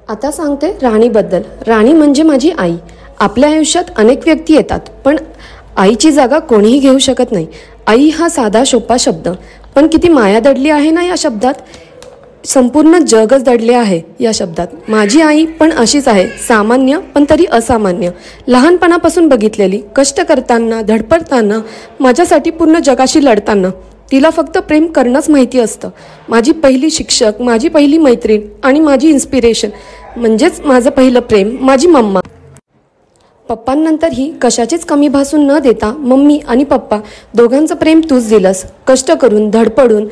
आता सांगते राणीबद्दल. राणी म्हणजे माझी आई. आपल्या आयुष्यात अनेक व्यक्ती येतात, पण आईची जागा कोणीही घेऊ शकत नाही. आई हा साधा सोपा शब्द, पण किती माया दडली आहे ना या शब्दात. संपूर्ण जगच दडले आहे या शब्दात. माझी आई पण अशीच आहे, सामान्य पण तरी असामान्य. लहानपणापासून बघितलेली, कष्ट करताना, धडपडताना, माझ्यासाठी पूर्ण जगाशी लढताना. तिला फक्त प्रेम करणंच माहिती असतं. माझी पहिली शिक्षक, माझी पहिली मैत्रीण आणि माझी इन्स्पिरेशन म्हणजेच माझं पहिलं प्रेम माझी मम्मा. पप्पांनंतरही कशाचीच कमी भासून न देता मम्मी आणि पप्पा दोघांचं प्रेम तूच दिलंस. कष्ट करून, धडपडून,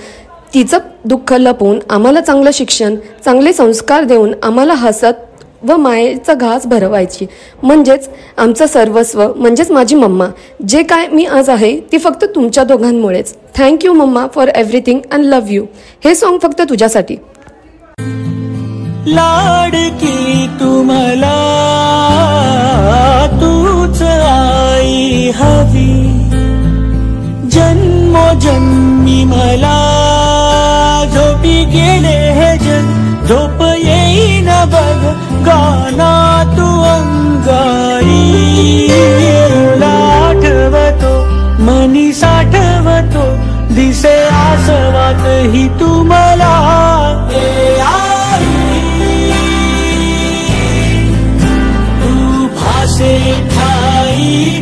तिचं दुःख लपवून आम्हाला चांगलं शिक्षण, चांगले संस्कार देऊन आम्हाला हसत व मायेचा घास भरवायची. म्हणजेच आमचं सर्वस्व म्हणजेच माझी मम्मा. जे काय मी आज आहे ती फक्त तुमच्या दोघांमुळेच. Thank you mamma for everything and love you. हे सॉन्ग फक्त तुझ्यासाठी. लाडकी तुम्हाला तूच आई हवी, जन्मोजन्मी मला झोपी गेले हे जग, झोप येईन बघ गाना तू अंगाई. आठवतो मनी साठवतो, दिसे आसवात ही तुम्हाला. तू भासे ठाई